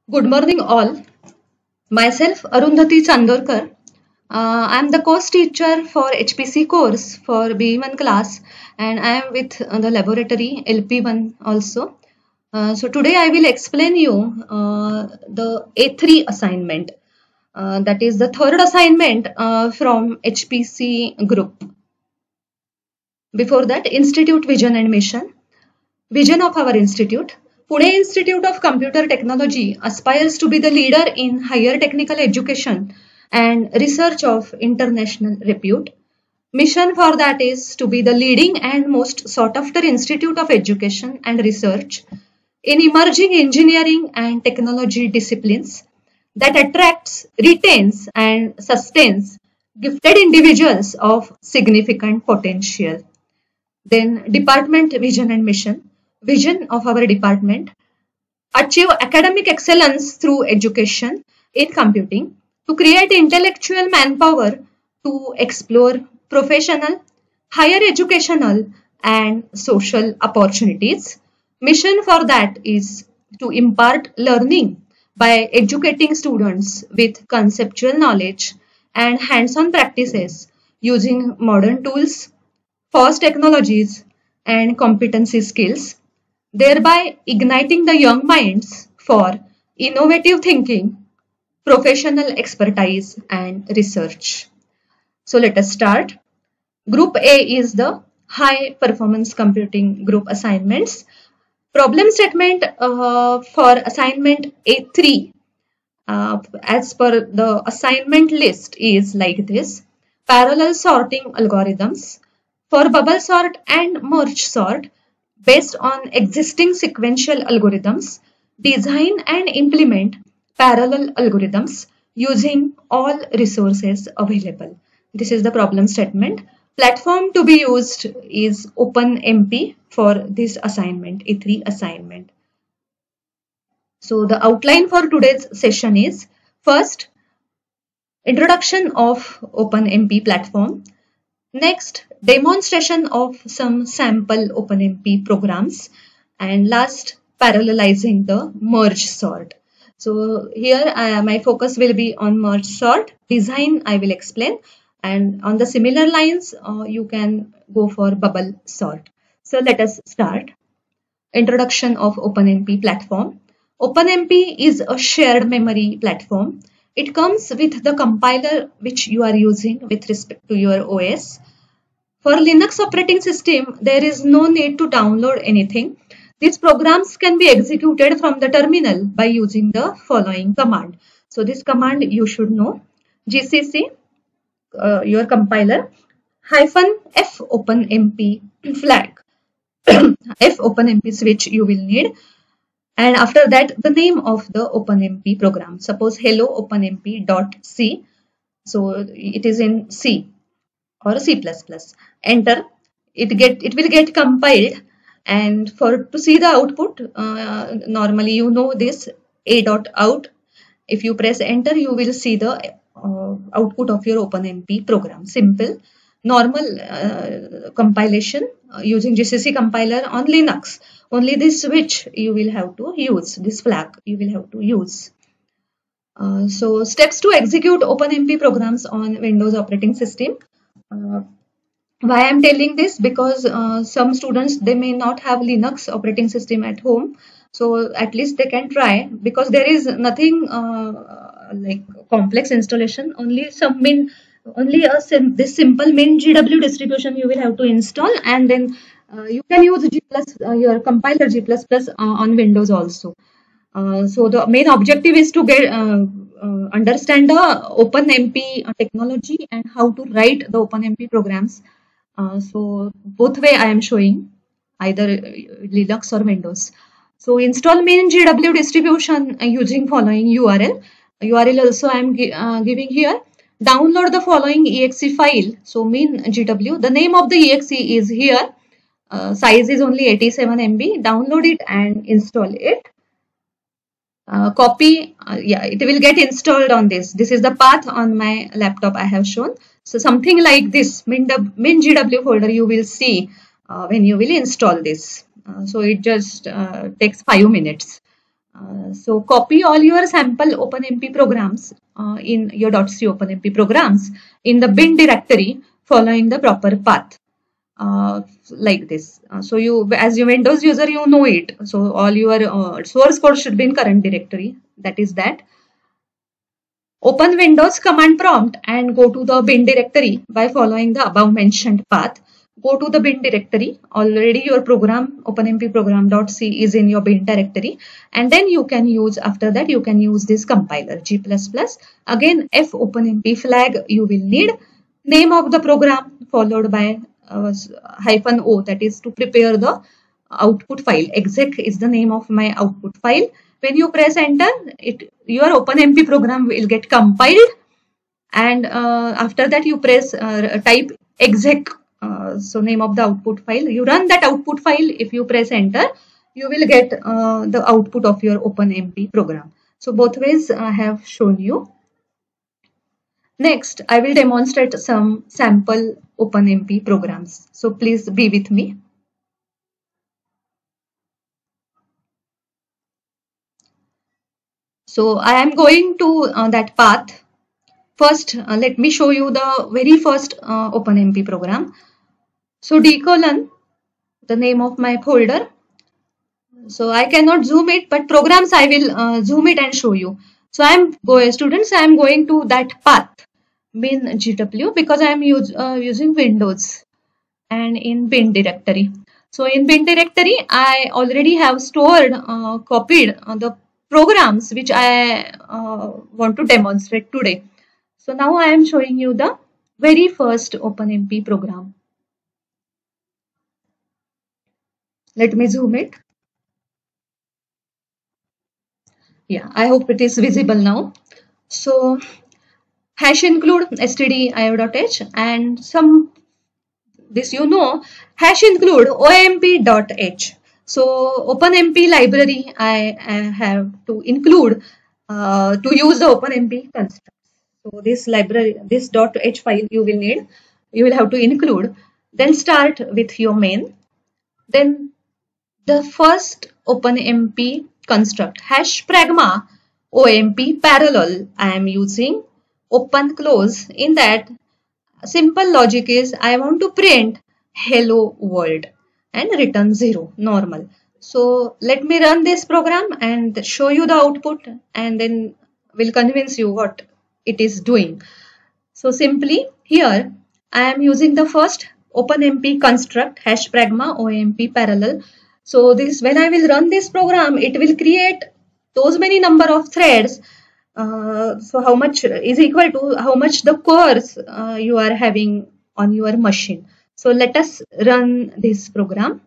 Good morning, all. Myself, Arundhati Chandorkar. I am the course teacher for HPC course for B1 class, and I am with the laboratory LP1 also. So today I will explain you the A3 assignment. That is the third assignment from HPC group. Before that, Institute Vision and Mission. Vision of our institute. Pune Institute of Computer Technology aspires to be the leader in higher technical education and research of international repute. Mission for that is to be the leading and most sought after institute of education and research in emerging engineering and technology disciplines that attracts, retains, and sustains gifted individuals of significant potential. Then department vision and mission. Vision of our department: achieve academic excellence through education in computing, to create intellectual manpower to explore professional, higher educational and social opportunities. Mission for that is to impart learning by educating students with conceptual knowledge and hands-on practices using modern tools, fast technologies and competency skills, thereby igniting the young minds for innovative thinking, professional expertise, and research. So let us start. Group A is the high performance computing group assignments. Problem statement for assignment A3 as per the assignment list is like this: parallel sorting algorithms for bubble sort and merge sort based on existing sequential algorithms, design and implement parallel algorithms using all resources available. This is the problem statement. Platform to be used is OpenMP for this assignment, A3 assignment. So the outline for today's session is: first, introduction of OpenMP platform. Next, demonstration of some sample OpenMP programs. And last, parallelizing the merge sort. So here my focus will be on merge sort. Design I will explain. And on the similar lines, you can go for bubble sort. So let us start. Introduction of OpenMP platform. OpenMP is a shared memory platform. It comes with the compiler which you are using with respect to your OS. For Linux operating system, there is no need to download anything. These programs can be executed from the terminal by using the following command. So this command you should know: gcc, your compiler, -f openmp flag, f openmp switch you will need. And after that, the name of the OpenMP program. Suppose hello openmp.c. So it is in C or C++. Enter. It will get compiled, and for to see the output, normally you know this a.out. If you press enter, you will see the output of your OpenMP program. Simple, normal compilation using GCC compiler on Linux. Only this switch you will have to use, this flag you will have to use. So steps to execute OpenMP programs on Windows operating system. Why I am telling this? Because some students, they may not have Linux operating system at home. So at least they can try, because there is nothing like complex installation. Only some this simple MinGW distribution you will have to install, and then you can use your compiler G++ on Windows also. So the main objective is to get understand the OpenMP technology and how to write the OpenMP programs. So both way I am showing, either Linux or Windows. So install MinGW distribution using following URL. URL also I am giving here. Download the following exe file. So MinGW. The name of the exe is here. Size is only 87 MB. Download it and install it. Copy, it will get installed on this. This is the path on my laptop I have shown. So something like this MinGW folder you will see when you will install this. So it just takes 5 minutes. So copy all your sample OpenMP programs in your .c OpenMP programs in the bin directory following the proper path. Like this. So you, as your Windows user, you know it. So all your source code should be in current directory. That is that. Open Windows command prompt and go to the bin directory by following the above mentioned path. Go to the bin directory. Already your program OpenMP program.c is in your bin directory, and then you can use, after that you can use this compiler G++. Again F OpenMP flag you will need. Name of the program followed by -o, that is to prepare the output file. Exec is the name of my output file. When you press enter, your OpenMP program will get compiled, and after that you press type exec, so name of the output file. You run that output file. If you press enter, you will get the output of your OpenMP program. So both ways I have shown you. Next, I will demonstrate some sample OpenMP programs. So please be with me. So I am going to that path. First, let me show you the very first OpenMP program. So D:, the name of my folder. So I cannot zoom it, but programs I will zoom it and show you. So students, I am going to that path bin GW because I am using Windows and in bin directory. So in bin directory, I already have stored, copied the programs which I want to demonstrate today. So now I am showing you the very first OpenMP program. Let me zoom it. Yeah, I hope it is visible now. So hash include stdio.h and some, this you know, hash include omp.h. So OpenMP library I have to include to use the OpenMP construct. So this library, this .h file you will need, you will have to include. Then start with your main. Then the first OpenMP construct, hash pragma OMP parallel, I am using open close. In that, simple logic is I want to print hello world and return 0 normal. So let me run this program and show you the output, and then will convince you what it is doing. So simply here I am using the first OpenMP construct hash pragma OMP parallel. So this, when I will run this program, it will create those many number of threads. So how much is equal to how much the cores you are having on your machine. So let us run this program.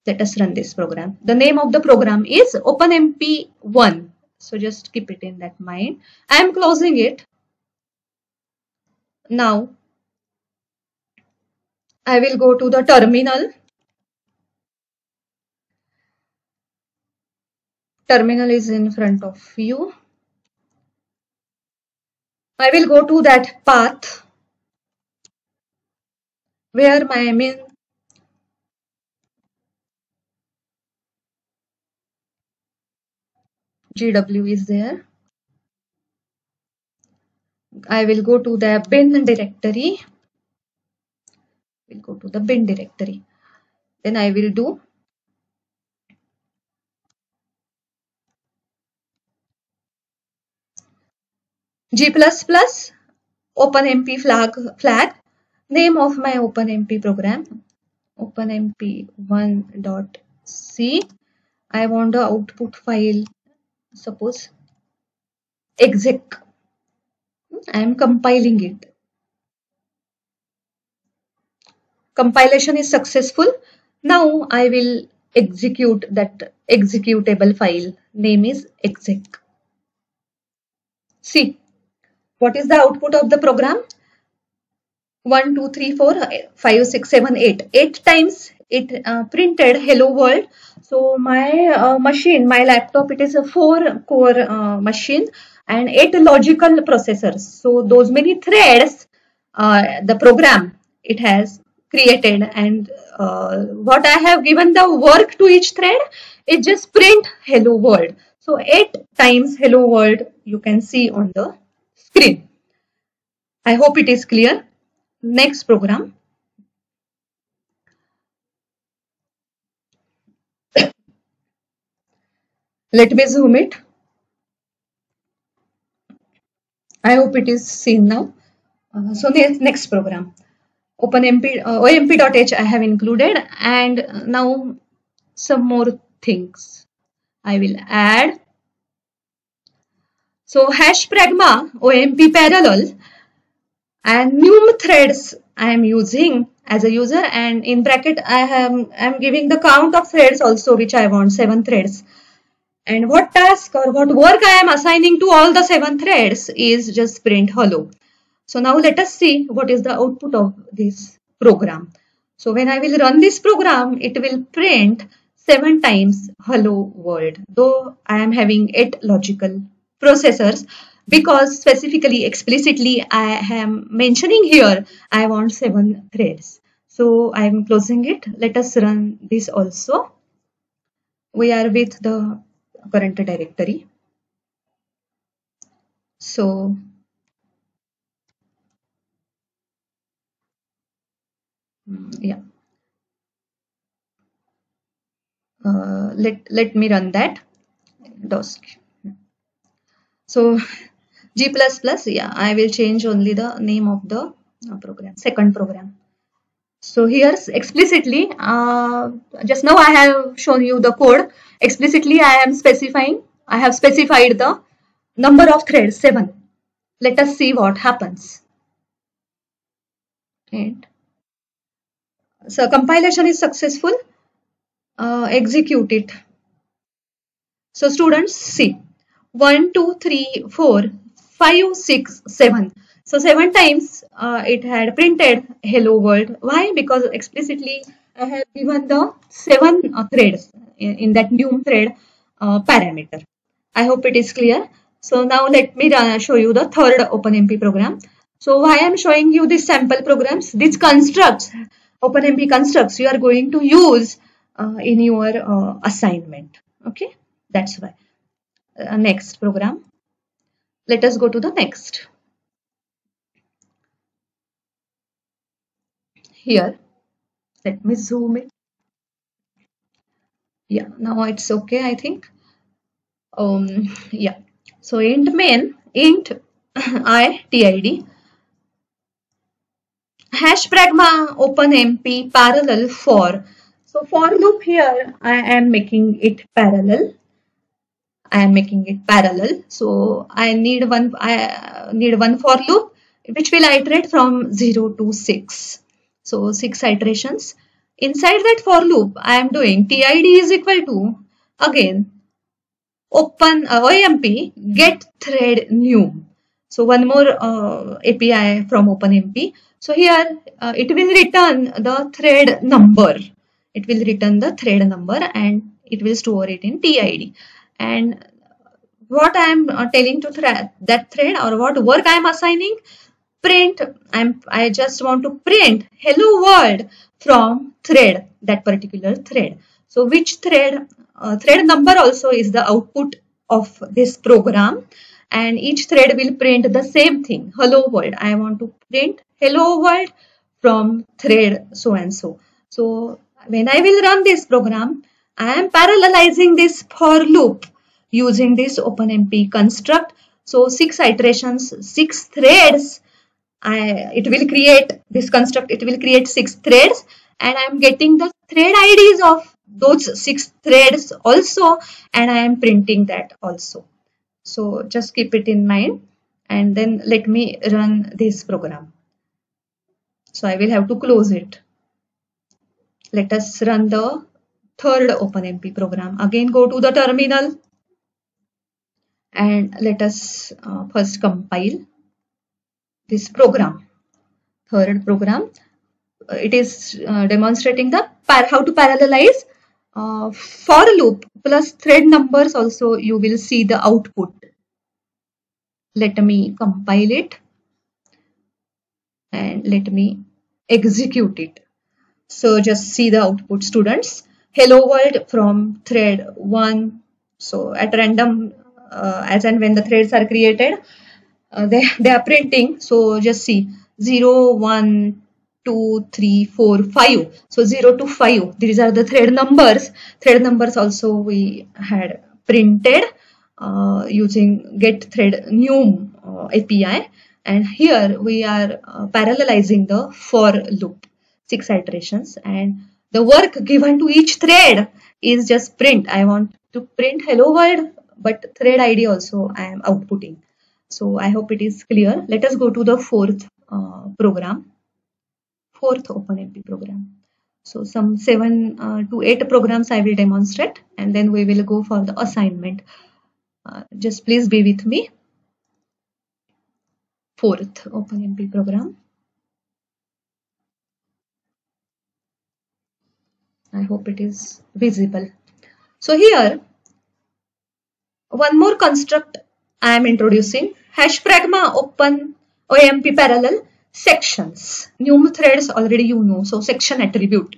Let us run this program. The name of the program is OpenMP1. So just keep it in that mind. I am closing it. Now I will go to the terminal. Terminal is in front of you. I will go to that path where my main GW is there. I will go to the bin directory. We'll go to the bin directory. Then I will do G++ OpenMP flag, name of my OpenMP program, OpenMP1.c. I want the output file, suppose exec. I am compiling it. Compilation is successful. Now I will execute that executable file. Name is exec. See, what is the output of the program? 1, 2, 3, 4, 5, 6, 7, 8. 8 times it printed hello world. So my machine, my laptop, it is a 4-core machine and 8 logical processors. So those many threads, the program it has created, and what I have given the work to each thread, It just print hello world. So 8 times hello world you can see on the screen. I hope it is clear. Next program. Let me zoom it. I hope it is seen now. So next program. OpenMP, OMP.h I have included, and now some more things I will add. So hash pragma OMP parallel and num threads I am using as a user, and in bracket I am giving the count of threads also which I want, 7 threads. And what task or what work I am assigning to all the 7 threads is just print hello. So now let us see what is the output of this program. So when I will run this program, it will print 7 times hello world, though I am having 8 logical processors, because specifically, explicitly, I am mentioning here I want 7 threads. So I am closing it. Let us run this also. We are with the current directory. So yeah, let me run that. DOS. So G++, yeah, I will change only the name of the program, second program. So here explicitly, just now I have shown you the code. Explicitly I have specified the number of threads, 7. Let us see what happens. And so compilation is successful. Execute it. So students, see, 1, 2, 3, 4, 5, 6, 7. So 7 times it had printed hello world. Why? Because explicitly I have given the 7 threads in that num thread parameter. I hope it is clear. So now let me show you the third OpenMP program. So why I am showing you these sample programs? These constructs, OpenMP constructs, you are going to use in your assignment. Okay, that's why. Next program. Let us go to the next. Here, let me zoom it. Yeah, now it's okay, I think. Yeah. So int main, int I tid, hash pragma openmp parallel for. So for loop here, I am making it parallel. So I need one for loop which will iterate from 0 to 6. So 6 iterations. Inside that for loop, I am doing tid is equal to, again, open OMP get thread new. So one more API from OpenMP. So here it will return the thread number. It will return the thread number and it will store it in TID. And what I am telling to that thread, or what work I am assigning, print. I just want to print hello world from thread, that particular thread. So which thread? Thread number also is the output of this program, and each thread will print the same thing, hello world. I want to print hello world from thread so and so. So when I will run this program, I am parallelizing this for loop using this OpenMP construct. So 6 iterations, 6 threads. It will create this construct. It will create 6 threads, and I am getting the thread IDs of those 6 threads also, and I am printing that also. So just keep it in mind, and then let me run this program. So I will have to close it. Let us run the third OpenMP program. Again, go to the terminal and let us first compile this program. Third program. It is demonstrating the how to parallelize for loop plus thread numbers. Also, you will see the output. Let me compile it and let me execute it. So just see the output, students. hello world from thread 1. So at random, as and when the threads are created, they are printing. So just see 0, 1, 2, 3, 4, 5. So 0 to 5. These are the thread numbers. Thread numbers also we had printed using get thread new API. And here we are parallelizing the for loop, 6 iterations, and the work given to each thread is just print. I want to print hello world, but thread ID also I am outputting. So I hope it is clear. Let us go to the fourth OpenMP program. So some 7 to 8 programs I will demonstrate, and then we will go for the assignment. Just please be with me. Fourth OpenMP program. I hope it is visible. So here, one more construct I am introducing. Hash pragma open OMP parallel sections. Num threads already you know. So section attribute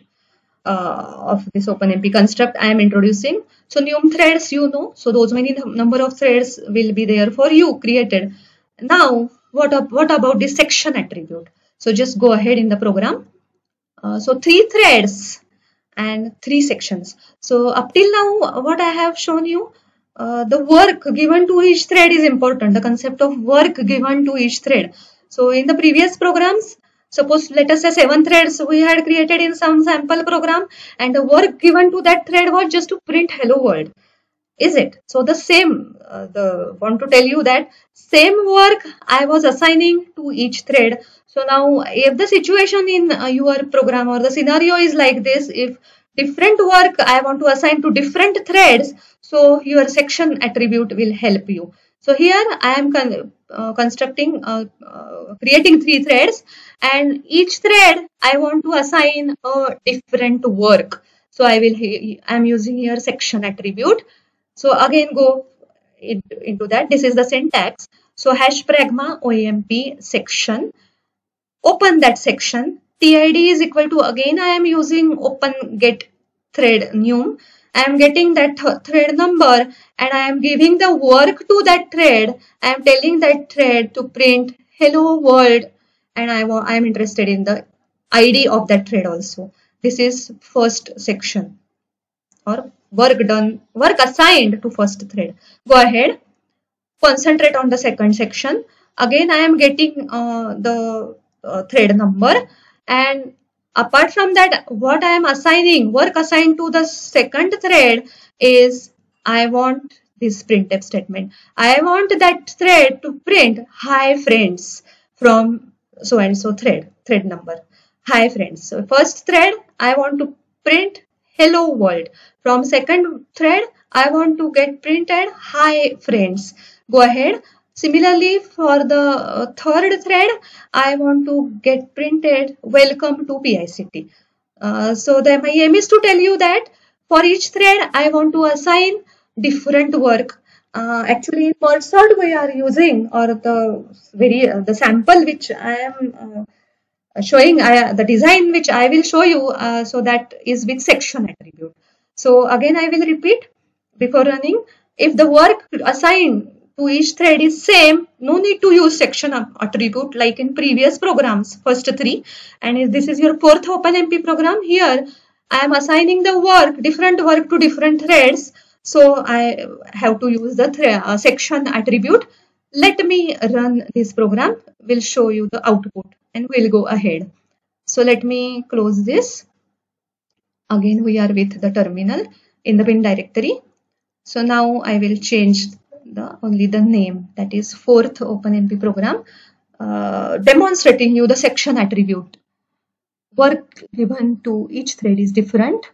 of this OpenMP construct I am introducing. So num threads you know. So those many number of threads will be there for you created. Now what about this section attribute? So just go ahead in the program. So 3 threads and 3 sections. So up till now what I have shown you, the work given to each thread is important, the concept of work given to each thread. So in the previous programs, suppose let us say 7 threads we had created in some sample program, and the work given to that thread was just to print hello world. Is it? So the same, want to tell you that same work I was assigning to each thread. So now if the situation in your program or the scenario is like this, if different work I want to assign to different threads, so your section attribute will help you. So here I am constructing, creating 3 threads, and each thread I want to assign a different work. So I am using here section attribute. So again go into that. This is the syntax. So hash pragma OMP section. Open that section. TID is equal to, again I am using open get thread num. I am getting that thread number, and I am giving the work to that thread. I am telling that thread to print hello world, and I am interested in the ID of that thread also. This is first section, or work assigned to first thread. Go ahead, concentrate on the second section. Again I am getting the thread number, and apart from that what I am assigning, work assigned to the second thread is, I want this printf statement. I want that thread to print hi friends from so and so thread number. Hi friends. So first thread I want to print hello world. From second thread I want to get printed hi friends. Go ahead. Similarly, for the third thread, I want to get printed welcome to PICT. So my aim is to tell you that for each thread, I want to assign different work. Actually, in PertSort we are using, or the sample which I am showing, the design which I will show you, so that is with section attribute. So again I will repeat before running. If the work assigned to each thread is same, no need to use section attribute like in previous programs, first 3. And if this is your fourth OpenMP program, here I am assigning the work, different work to different threads. So I have to use the section attribute. Let me run this program. Will show you the output, and we'll go ahead. So let me close this. Again we are with the terminal in the bin directory. So now I will change only the name, that is fourth OpenMP program, demonstrating you the section attribute. Work given to each thread is different.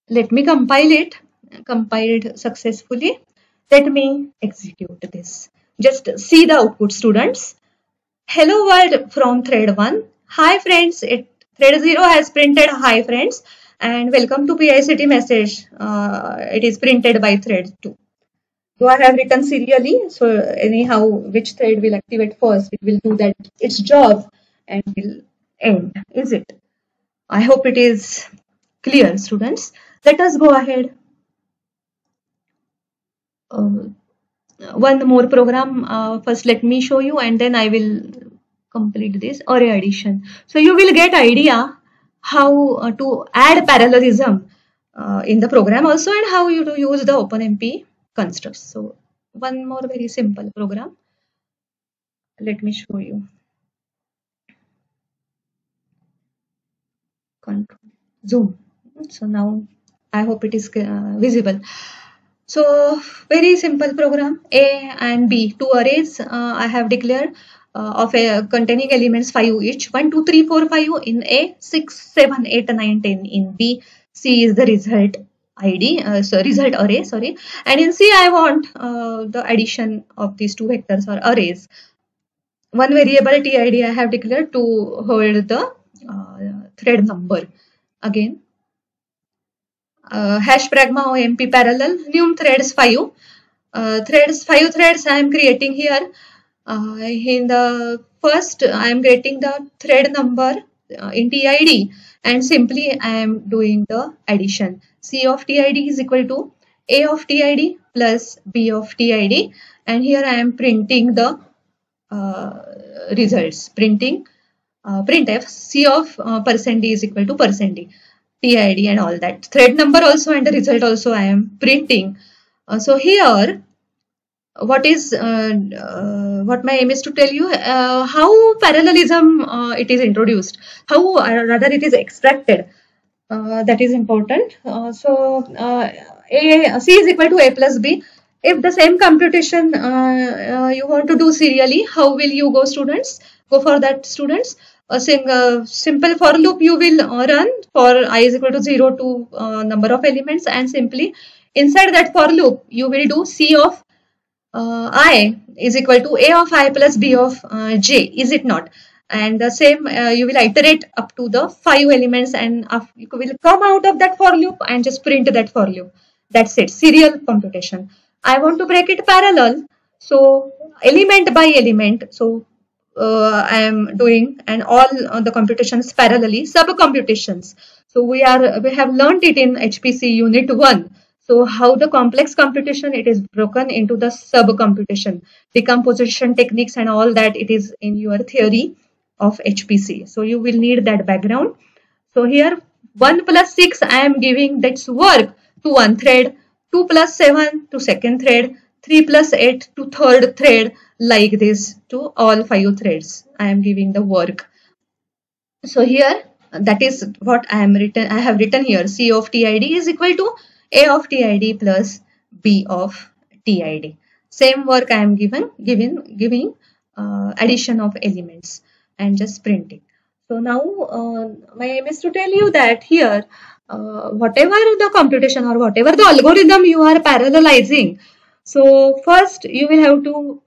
Let me compile it. Compiled successfully. Let me execute this. Just see the output, students. Hello world from thread 1. Hi friends. Thread 0 has printed hi friends, and welcome to PICT message. It is printed by thread 2. So I have written serially. So anyhow, which thread will activate first, it will do that its job and will end. Is it? I hope it is Clear, students? Let us go ahead. Uh, One more program. First, let me show you, and then I will complete this array addition. So you will get idea how to add parallelism in the program also, and how you to use the OpenMP constructs. So one more very simple program. Let me show you. Control zoom. So now I hope it is visible. So very simple program. A and B, two arrays I have declared of containing elements 5 each. 1, 2, 3, 4, 5 in A, 6, 7, 8, 9, 10 in B. C is the result ID, so result array, sorry. And in C I want the addition of these two vectors or arrays. One variable TID I have declared to hold the thread number. Again, hash pragma OMP parallel num threads 5. Threads 5 threads I am creating here. In the first I am getting the thread number in TID, and simply I am doing the addition. C of TID is equal to A of TID plus B of TID, and here I am printing the results. Printing printf C of %d is equal to %d, TID and all that. Thread number also and the result also I am printing. So here what my aim is to tell you how parallelism it is introduced, how rather it is extracted. That is important. C is equal to A plus B. If the same computation you want to do serially, how will you go, students? Go for that, students. A simple for loop you will run for I is equal to 0 to number of elements, and simply inside that for loop you will do C of I is equal to A of I plus B of j, is it not? And the same you will iterate up to the 5 elements, and you will come out of that for loop and just print that for loop. That's it, serial computation. I want to break it parallel, so element by element. So I am doing and all the computations parallelly, sub computations. So we have learned it in HPC unit 1. So how the complex computation, it is broken into the sub computation, decomposition techniques and all that, it is in your theory of HPC. So you will need that background. So here 1 plus 6 I am giving that's work to one thread, 2 plus 7 to second thread, 3 plus 8 to third thread, like this to all 5 threads I am giving the work. So here that is what I have written here. C of TID is equal to A of TID plus B of TID. Same work I am giving addition of elements and just printing. So now my aim is to tell you that here whatever the computation or whatever the algorithm you are parallelizing, so first you will have to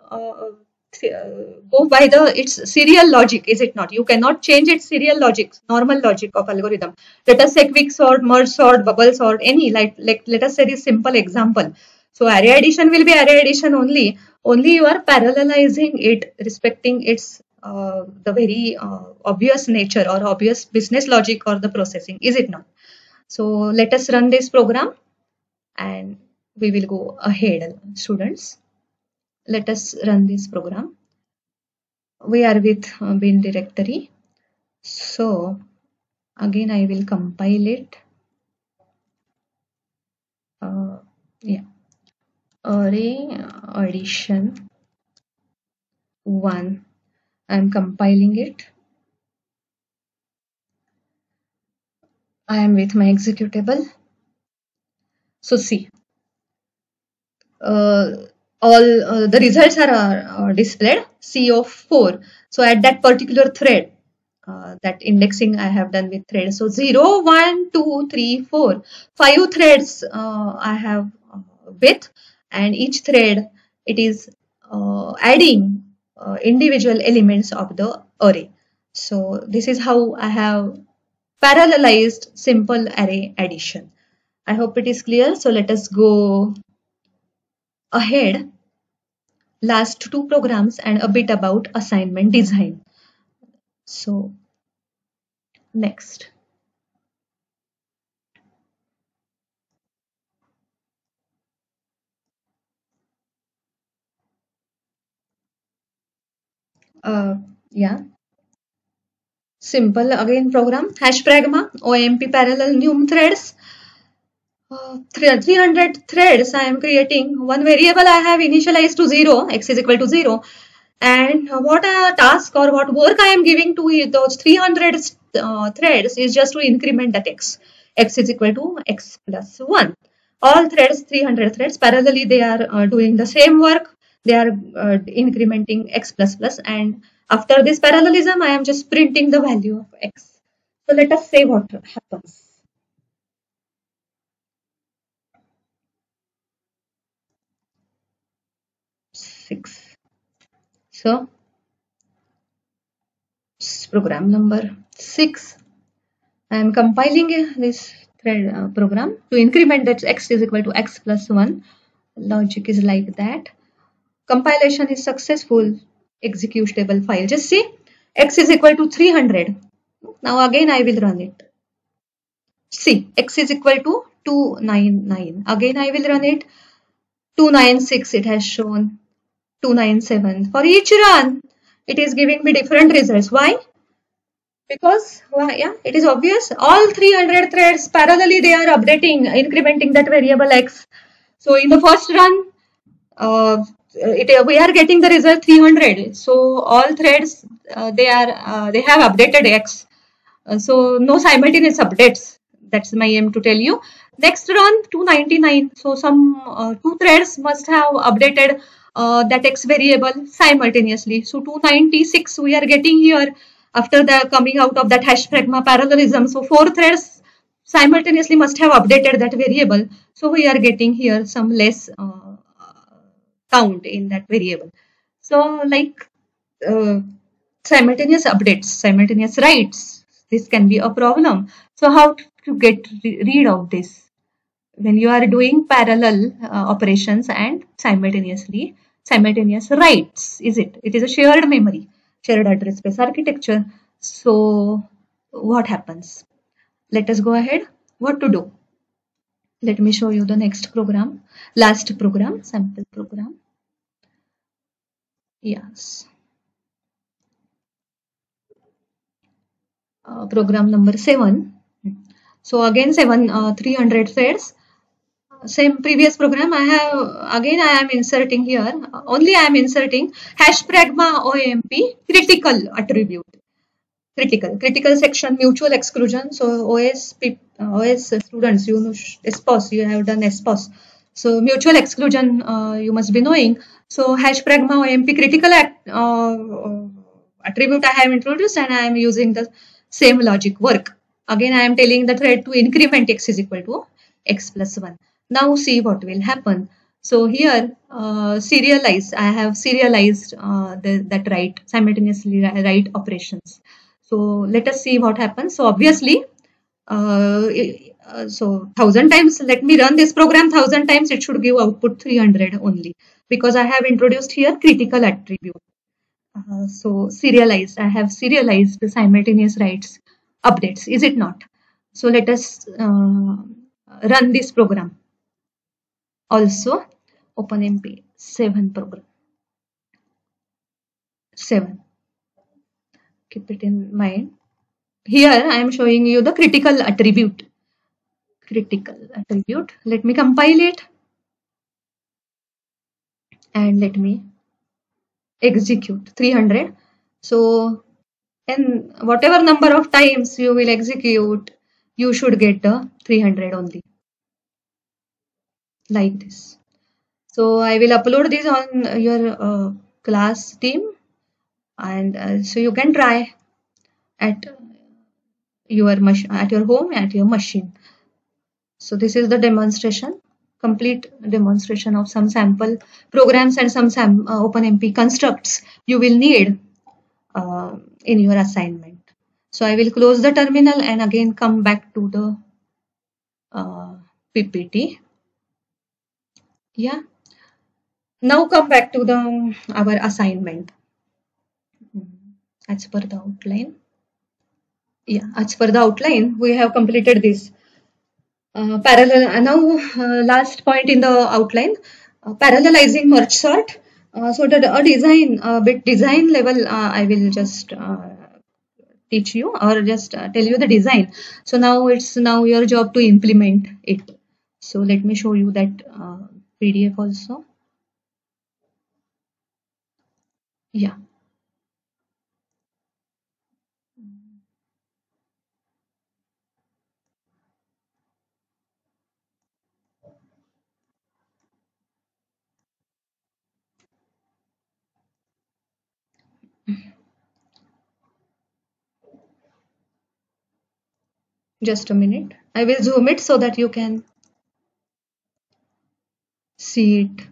go by its serial logic, is it not? You cannot change its serial logic, normal logic of algorithm. Let us say quick sort, merge sort, bubble sort, any like let us say this simple example. So array addition will be array addition only. Only you are parallelizing it, respecting its the very obvious nature or obvious business logic or the processing, is it not? So let us run this program and we will go ahead, students. Let us run this program. We are with bin directory. So again I will compile it. Yeah, array addition 1. I'm compiling it. I am with my executable. So see, all the results are displayed. C of 4. So at that particular thread, that indexing I have done with thread. So 0, 1, 2, 3, 4. 5 threads I have with, and each thread it is adding individual elements of the array. So this is how I have parallelized simple array addition. I hope it is clear. So let us go ahead. Last 2 programs and a bit about assignment design. So next. Yeah, simple again program hash pragma OMP parallel num threads. 300 threads I am creating. One variable I have initialized to 0, x is equal to 0. And what a task or what work I am giving to those 300 threads is just to increment that x. X is equal to x plus 1. All threads, 300 threads, parallelly they are doing the same work. They are incrementing x plus plus, and after this parallelism I am just printing the value of x. So let us say what happens. 6. So program number 6. I am compiling this thread program to increment that x is equal to x plus 1. Logic is like that. Compilation is successful. Executable file. Just see, x is equal to 300. Now again I will run it. See, x is equal to 299. Again I will run it. 296 it has shown. 297. For each run, it is giving me different results. Why? Because, well, yeah, it is obvious. All 300 threads parallelly they are updating, incrementing that variable x. So in the first run, we are getting the result 300. So all threads they have updated x. So no simultaneous updates. That's my aim to tell you. Next run 299. So some 2 threads must have updated that x variable simultaneously. So 296 we are getting here after the coming out of that hash pragma parallelism. So 4 threads simultaneously must have updated that variable. So we are getting here some less count in that variable. So like simultaneous updates, simultaneous writes, this can be a problem. So how to get rid of this? When you are doing parallel operations and simultaneous writes, is it? It is a shared memory, shared address space architecture. So what happens? Let us go ahead. What to do? Let me show you the next program, last program, sample program. Yes. Program number 7. So again 300 threads. Same previous program I am inserting here. Only I am inserting hash pragma OMP critical attribute. Critical section mutual exclusion. So OS students, you know SPOS, you have done SPOS. So mutual exclusion you must be knowing. So hash pragma OMP critical attribute I have introduced, and I am using the same logic work. Again I am telling the thread to increment x is equal to x plus 1. Now see what will happen. So here serialize. I have serialized that write, simultaneously write operations. So let us see what happens. So obviously, so 1000 times, let me run this program 1000 times, it should give output 300 only, because I have introduced here critical attribute. So serialized, I have serialized the simultaneous writes updates, is it not? So let us run this program. Also OpenMP 7 program. 7. Keep it in mind. Here I am showing you the critical attribute. Let me compile it and let me execute 300. So, and whatever number of times you will execute, you should get the 300 only. Like this. So I will upload this on your class team, and so you can try at your home, at your machine. So this is the demonstration, complete demonstration of some sample programs and some OpenMP constructs you will need in your assignment. So I will close the terminal and again come back to the PPT. Yeah. Now come back to our assignment. As per the outline. Yeah, as per the outline, we have completed this. Parallel. Now, last point in the outline, parallelizing merge sort. So the a design, a bit design level, I will just teach you or just tell you the design. So now it's now your job to implement it. So let me show you that PDF also. Yeah, just a minute. I will zoom it so that you can see it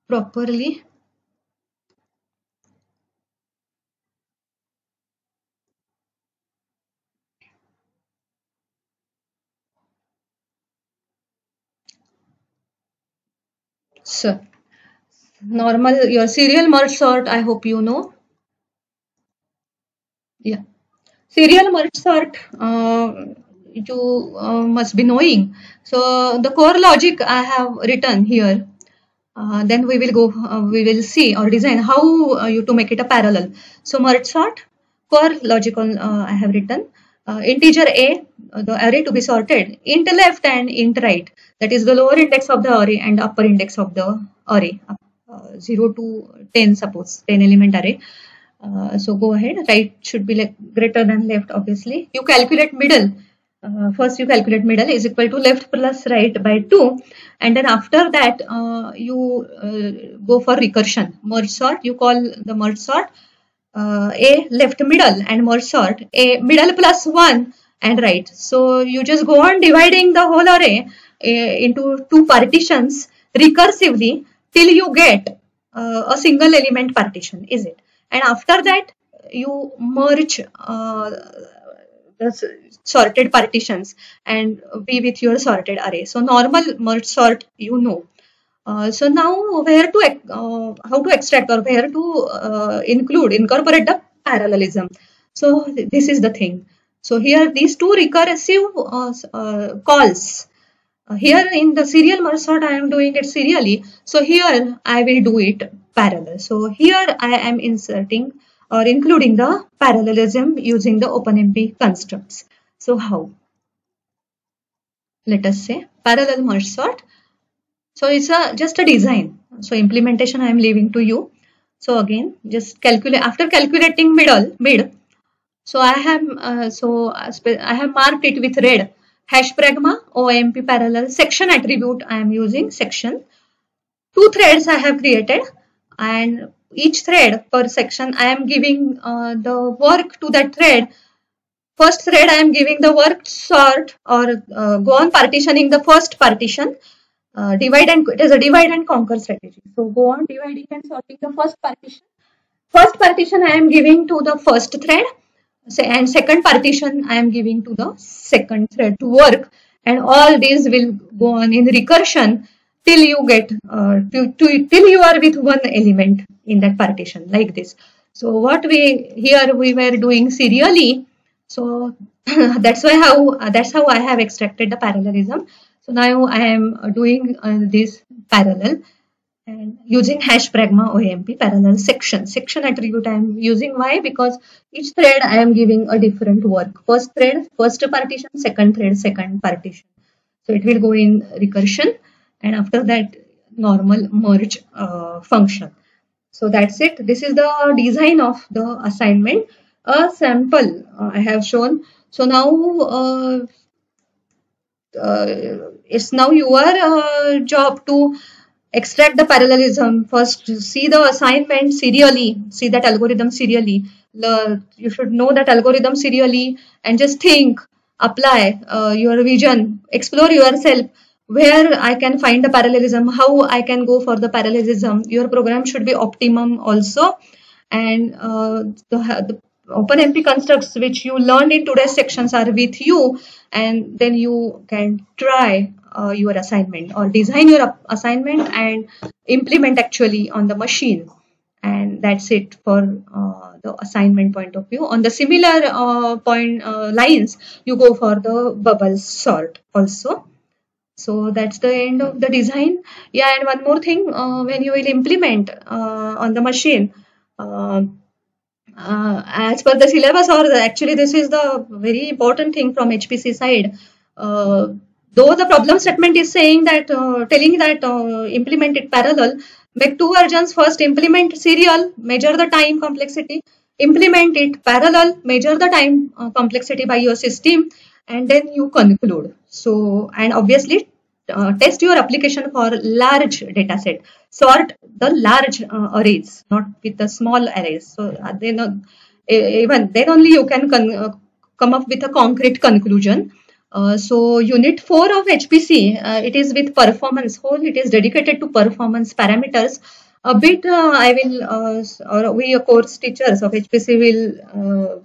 properly. So normal your serial merge sort, I hope you know. Yeah. Serial merge sort, you must be knowing. So the core logic I have written here. Then we will see or design how you to make it a parallel. So merge sort, core logical I have written. Integer A, the array to be sorted, int left and int right. That is the lower index of the array and upper index of the array. 0 to 10, suppose 10 element array. So go ahead, right should be like greater than left, obviously. You calculate middle. First you calculate middle is equal to left plus right by 2, and then after that you go for recursion. Merge sort, you call the merge sort a left middle and merge sort a middle plus 1 and right. So you just go on dividing the whole array into two partitions recursively till you get a single element partition, is it? And after that you merge the sorted partitions and be with your sorted array. So normal merge sort, you know. So now where to how to extract or where to incorporate the parallelism. So this is the thing. So here these two recursive calls. Here in the serial merge sort I am doing it serially. So here I will do it parallel. So here I am inserting or including the parallelism using the OpenMP constructs. So how? Let us say parallel merge sort. So it's just a design. So implementation I am leaving to you. So again, just calculate after calculating mid. So I have I have marked it with red. Hash pragma OMP parallel section attribute I am using section. Two threads I have created, and each thread per section I am giving the work to that thread. First thread I am giving the work sort or go on partitioning the first partition. Divide and it is a divide and conquer strategy. So go on dividing and sorting the first partition. First partition I am giving to the first thread, and second partition I am giving to the second thread to work, and all these will go on in recursion till you get till you are with one element in that partition like this. So what we were doing serially. So that's how I have extracted the parallelism. So now I am doing this parallel and using hash pragma OMP parallel section attribute I am using. Why? Because each thread I am giving a different work. First thread first partition, second thread second partition. So it will go in recursion, and after that normal merge function. So that's it. This is the design of the assignment. A sample I have shown. So now it's now your job to extract the parallelism. First, see the assignment serially, see that algorithm serially. You should know that algorithm serially and just think, apply your vision, explore yourself where I can find the parallelism, how I can go for the parallelism. Your program should be optimum also. And the OpenMP constructs which you learned in today's sections are with you, and then you can try your assignment or design your assignment and implement actually on the machine. And that's it for the assignment point of view. On the similar lines, you go for the bubble sort also. So that's the end of the design. Yeah, and one more thing, when you will implement on the machine, uh, as per the syllabus, or actually this is the very important thing from HPC side. Uh, though the problem statement is saying that, telling that implement it parallel, make two versions. First, implement serial, measure the time complexity. Implement it parallel, measure the time complexity by your system, and then you conclude. So, and obviously test your application for large data set. Sort the large arrays, not with the small arrays. So then even then only you can come up with a concrete conclusion. So unit 4 of HPC, it is with performance whole. It is dedicated to performance parameters. A bit I will, or we course teachers of HPC will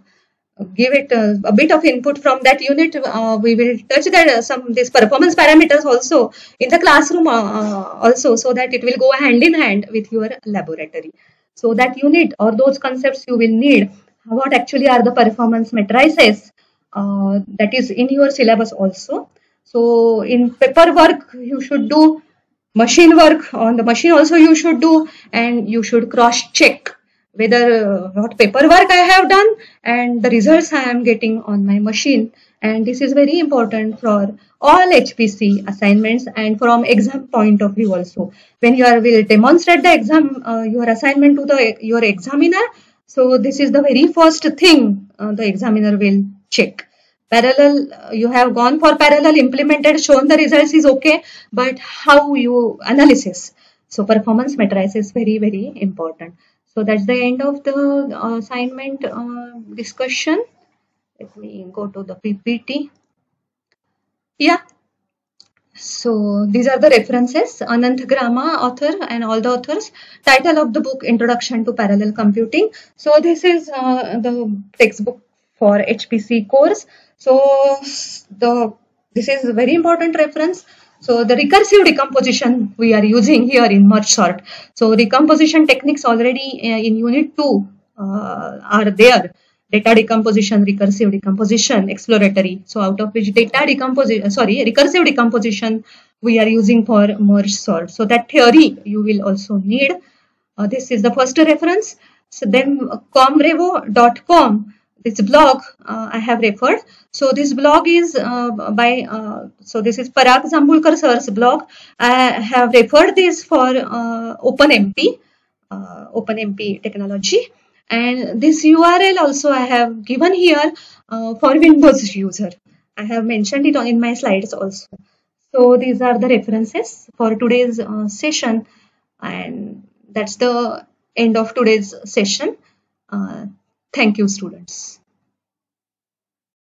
give it a bit of input from that unit. We will touch that some these performance parameters also in the classroom also, so that it will go hand in hand with your laboratory. So that unit or those concepts you will need. What actually are the performance matrices? That is in your syllabus also. So in paperwork you should do, machine work on the machine also you should do, and you should cross check whether what paperwork I have done and the results I am getting on my machine. And this is very important for all HPC assignments and from exam point of view also. When you are will demonstrate the exam, your assignment to the your examiner, so this is the very first thing the examiner will check. Parallel, you have gone for parallel, implemented, shown the results is okay, but how you analysis? So performance matrix is very important. So that's the end of the assignment discussion. Let me go to the PPT. Yeah. So these are the references. Anant Grama, author, and all the authors. Title of the book: Introduction to Parallel Computing. So this is the textbook for HPC course. So this is a very important reference. So the recursive decomposition we are using here in merge sort. So decomposition techniques already in unit 2 are there. Data decomposition, recursive decomposition, exploratory. So out of which recursive decomposition we are using for merge sort. So that theory you will also need. This is the first reference. So then comrevo.com, this blog I have referred. So this blog is so this is Parag Zambulkar sir's blog. I have referred this for OpenMP, OpenMP technology. And this URL also I have given here for Windows user. I have mentioned it in my slides also. So these are the references for today's session, and that's the end of today's session. Thank you, students.